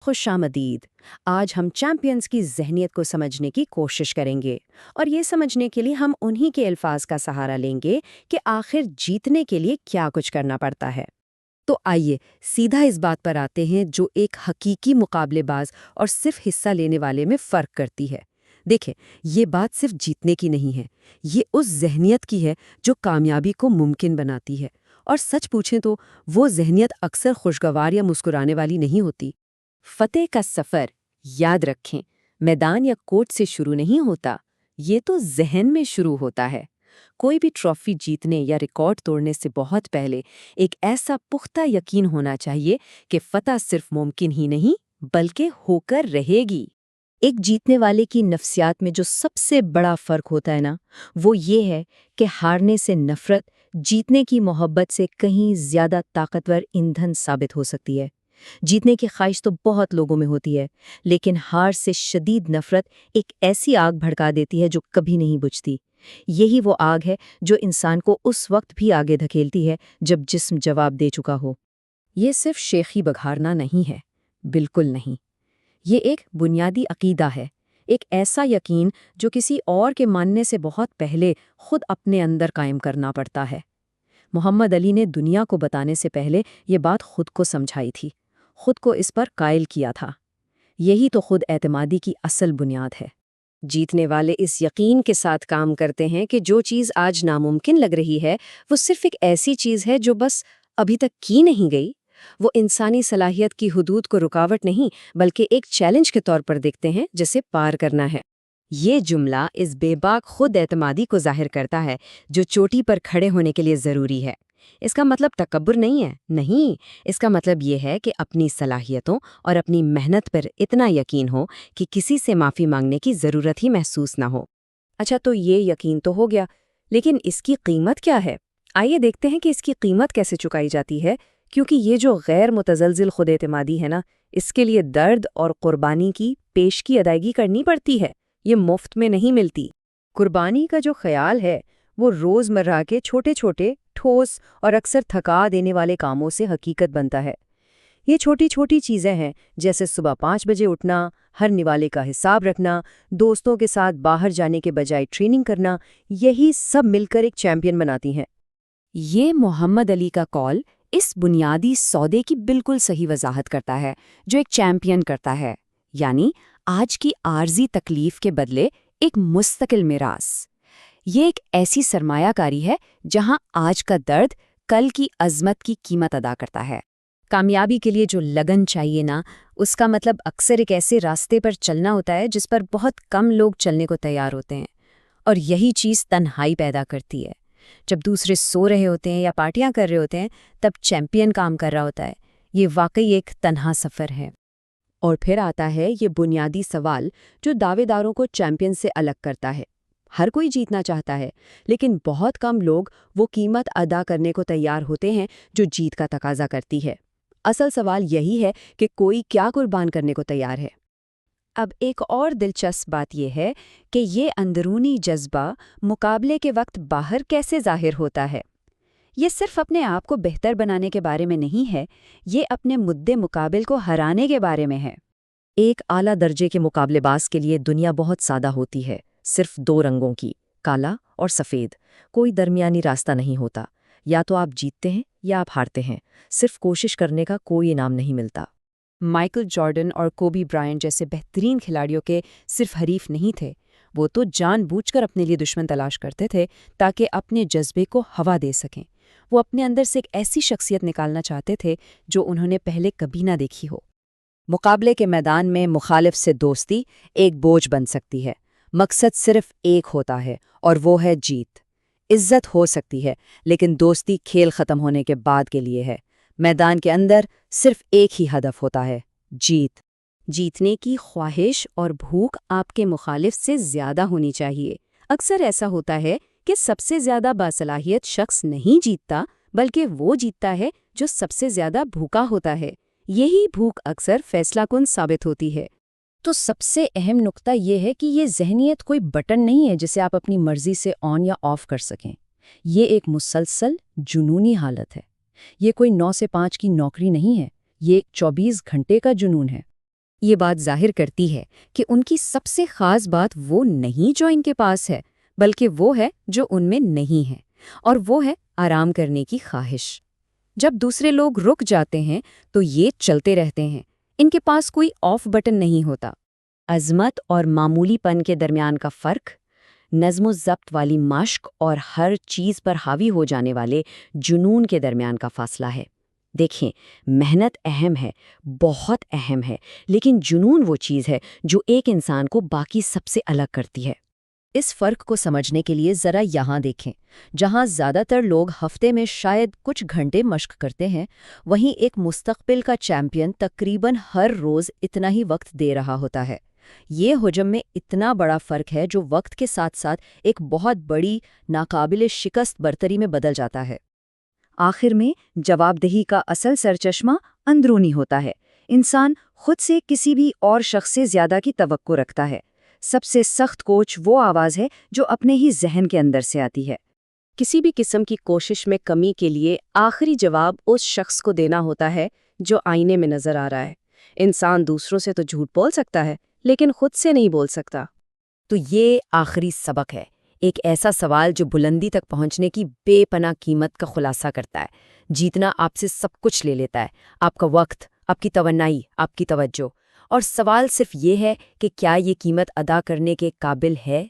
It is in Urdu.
خوش آمدید۔ آج ہم چیمپئنز کی ذہنیت کو سمجھنے کی کوشش کریں گے اور یہ سمجھنے کے لیے ہم انہی کے الفاظ کا سہارا لیں گے کہ آخر جیتنے کے لیے کیا کچھ کرنا پڑتا ہے۔ تو آئیے سیدھا اس بات پر آتے ہیں جو ایک حقیقی مقابلے باز اور صرف حصہ لینے والے میں فرق کرتی ہے۔ دیکھیں، یہ بات صرف جیتنے کی نہیں ہے، یہ اس ذہنیت کی ہے جو کامیابی کو ممکن بناتی ہے۔ اور سچ پوچھیں تو وہ ذہنیت اکثر خوشگوار یا مسکرانے والی نہیں ہوتی۔ فتح کا سفر، یاد رکھیں، میدان یا کورٹ سے شروع نہیں ہوتا، یہ تو ذہن میں شروع ہوتا ہے۔ کوئی بھی ٹرافی جیتنے یا ریکارڈ توڑنے سے بہت پہلے ایک ایسا پختہ یقین ہونا چاہیے کہ فتح صرف ممکن ہی نہیں بلکہ ہو کر رہے گی۔ ایک جیتنے والے کی نفسیات میں جو سب سے بڑا فرق ہوتا ہے نا، وہ یہ ہے کہ ہارنے سے نفرت جیتنے کی محبت سے کہیں زیادہ طاقتور ایندھن ثابت ہو سکتی ہے۔ جیتنے کی خواہش تو بہت لوگوں میں ہوتی ہے، لیکن ہار سے شدید نفرت ایک ایسی آگ بھڑکا دیتی ہے جو کبھی نہیں بجھتی۔ یہی وہ آگ ہے جو انسان کو اس وقت بھی آگے دھکیلتی ہے جب جسم جواب دے چکا ہو۔ یہ صرف شیخی بگھارنا نہیں ہے، بالکل نہیں۔ یہ ایک بنیادی عقیدہ ہے، ایک ایسا یقین جو کسی اور کے ماننے سے بہت پہلے خود اپنے اندر قائم کرنا پڑتا ہے۔ محمد علی نے دنیا کو بتانے سے پہلے یہ بات خود کو سمجھائی تھی، خود کو اس پر قائل کیا تھا۔ یہی تو خود اعتمادی کی اصل بنیاد ہے۔ جیتنے والے اس یقین کے ساتھ کام کرتے ہیں کہ جو چیز آج ناممکن لگ رہی ہے وہ صرف ایک ایسی چیز ہے جو بس ابھی تک کی نہیں گئی۔ وہ انسانی صلاحیت کی حدود کو رکاوٹ نہیں بلکہ ایک چیلنج کے طور پر دیکھتے ہیں جسے پار کرنا ہے۔ یہ جملہ اس بے باک خود اعتمادی کو ظاہر کرتا ہے جو چوٹی پر کھڑے ہونے کے لیے ضروری ہے۔ اس کا مطلب تکبر نہیں ہے، نہیں، اس کا مطلب یہ ہے کہ اپنی صلاحیتوں اور اپنی محنت پر اتنا یقین ہو کہ کسی سے معافی مانگنے کی ضرورت ہی محسوس نہ ہو۔ اچھا، تو یہ یقین تو ہو گیا، لیکن اس کی قیمت کیا ہے؟ آئیے دیکھتے ہیں کہ اس کی قیمت کیسے چکائی جاتی ہے، کیونکہ یہ جو غیر متزلزل خود اعتمادی ہے نا، اس کے لیے درد اور قربانی کی پیشگی ادائیگی کرنی پڑتی ہے، یہ مفت میں نہیں ملتی۔ قربانی کا جو خیال ہے وہ روزمرہ کے چھوٹے چھوٹے ٹھوس اور اکثر تھکا دینے والے کاموں سے حقیقت بنتا ہے۔ یہ چھوٹی چھوٹی چیزیں ہیں جیسے صبح 5 بجے اٹھنا، ہر نوالے کا حساب رکھنا، دوستوں کے ساتھ باہر جانے کے بجائے ٹریننگ کرنا، یہی سب مل کر ایک چیمپئن بناتی ہیں۔ یہ محمد علی کا کال اس بنیادی سودے کی بالکل صحیح وضاحت کرتا ہے جو ایک چیمپئن کرتا ہے، یعنی آج کی عارضی تکلیف کے بدلے ایک مستقل میراث۔ یہ ایک ایسی سرمایہ کاری ہے جہاں آج کا درد کل کی عظمت کی قیمت ادا کرتا ہے۔ کامیابی کے لیے جو لگن چاہیے نا، اس کا مطلب اکثر ایک ایسے راستے پر چلنا ہوتا ہے جس پر بہت کم لوگ چلنے کو تیار ہوتے ہیں، اور یہی چیز تنہائی پیدا کرتی ہے۔ جب دوسرے سو رہے ہوتے ہیں یا پارٹیاں کر رہے ہوتے ہیں، تب چیمپئن کام کر رہا ہوتا ہے۔ یہ واقعی ایک تنہا سفر ہے۔ اور پھر آتا ہے یہ بنیادی سوال جو دعوے داروں کو چیمپئن سے الگ کرتا ہے۔ ہر کوئی جیتنا چاہتا ہے، لیکن بہت کم لوگ وہ قیمت ادا کرنے کو تیار ہوتے ہیں جو جیت کا تقاضا کرتی ہے۔ اصل سوال یہی ہے کہ کوئی کیا قربان کرنے کو تیار ہے۔ اب ایک اور دلچسپ بات یہ ہے کہ یہ اندرونی جذبہ مقابلے کے وقت باہر کیسے ظاہر ہوتا ہے۔ یہ صرف اپنے آپ کو بہتر بنانے کے بارے میں نہیں ہے، یہ اپنے مدعے مقابل کو ہرانے کے بارے میں ہے۔ ایک اعلیٰ درجے کے مقابلے باز کے لیے دنیا بہت سادہ ہوتی ہے، صرف 2 رنگوں کی، کالا اور سفید۔ کوئی درمیانی راستہ نہیں ہوتا، یا تو آپ جیتتے ہیں یا آپ ہارتے ہیں، صرف کوشش کرنے کا کوئی انعام نہیں ملتا۔ مائیکل جارڈن اور کوبی برائنٹ جیسے بہترین کھلاڑیوں کے صرف حریف نہیں تھے، وہ تو جان بوجھ کر اپنے لیے دشمن تلاش کرتے تھے تاکہ اپنے جذبے کو ہوا دے سکیں۔ وہ اپنے اندر سے ایک ایسی شخصیت نکالنا چاہتے تھے جو انہوں نے پہلے کبھی نہ دیکھی ہو۔ مقابلے کے میدان میں مخالف سے دوستی ایک بوجھ بن سکتی ہے، مقصد صرف ایک ہوتا ہے اور وہ ہے جیت۔ عزت ہو سکتی ہے، لیکن دوستی کھیل ختم ہونے کے بعد کے لیے ہے۔ میدان کے اندر صرف ایک ہی ہدف ہوتا ہے، جیت۔ جیتنے کی خواہش اور بھوک آپ کے مخالف سے زیادہ ہونی چاہیے۔ اکثر ایسا ہوتا ہے کہ سب سے زیادہ باصلاحیت شخص نہیں جیتتا، بلکہ وہ جیتتا ہے جو سب سے زیادہ بھوکا ہوتا ہے۔ یہی بھوک اکثر فیصلہ کن ثابت ہوتی ہے۔ تو سب سے اہم نقطہ یہ ہے کہ یہ ذہنیت کوئی بٹن نہیں ہے جسے آپ اپنی مرضی سے آن یا آف کر سکیں۔ یہ ایک مسلسل جنونی حالت ہے۔ یہ کوئی 9 سے 5 کی نوکری نہیں ہے، یہ ایک 24 گھنٹے کا جنون ہے۔ یہ بات ظاہر کرتی ہے کہ ان کی سب سے خاص بات وہ نہیں جو ان کے پاس ہے، بلکہ وہ ہے جو ان میں نہیں ہے، اور وہ ہے آرام کرنے کی خواہش۔ جب دوسرے لوگ رک جاتے ہیں تو یہ چلتے رہتے ہیں، ان کے پاس کوئی آف بٹن نہیں ہوتا۔ عظمت اور معمولی پن کے درمیان کا فرق، نظم و ضبط والی مشق اور ہر چیز پر حاوی ہو جانے والے جنون کے درمیان کا فاصلہ ہے۔ دیکھیں، محنت اہم ہے، بہت اہم ہے، لیکن جنون وہ چیز ہے جو ایک انسان کو باقی سب سے الگ کرتی ہے۔ اس فرق کو سمجھنے کے لیے ذرا یہاں دیکھیں، جہاں زیادہ تر لوگ ہفتے میں شاید کچھ گھنٹے مشق کرتے ہیں، وہیں ایک مستقبل کا چیمپئن تقریباً ہر روز اتنا ہی وقت دے رہا ہوتا ہے۔ یہ حجم میں اتنا بڑا فرق ہے جو وقت کے ساتھ ساتھ ایک بہت بڑی ناقابل شکست برتری میں بدل جاتا ہے۔ آخر میں جواب دہی کا اصل سرچشمہ اندرونی ہوتا ہے۔ انسان خود سے کسی بھی اور شخص سے زیادہ کی توقع رکھتا ہے۔ سب سے سخت کوچ وہ آواز ہے جو اپنے ہی ذہن کے اندر سے آتی ہے۔ کسی بھی قسم کی کوشش میں کمی کے لیے آخری جواب اس شخص کو دینا ہوتا ہے جو آئینے میں نظر آ رہا ہے۔ انسان دوسروں سے تو جھوٹ بول سکتا ہے، لیکن خود سے نہیں بول سکتا۔ تو یہ آخری سبق ہے، ایک ایسا سوال جو بلندی تک پہنچنے کی بے پناہ قیمت کا خلاصہ کرتا ہے۔ جیتنا آپ سے سب کچھ لے لیتا ہے، آپ کا وقت، آپ کی توانائی، آپ کی توجہ، اور سوال صرف یہ ہے کہ کیا یہ قیمت ادا کرنے کے قابل ہے؟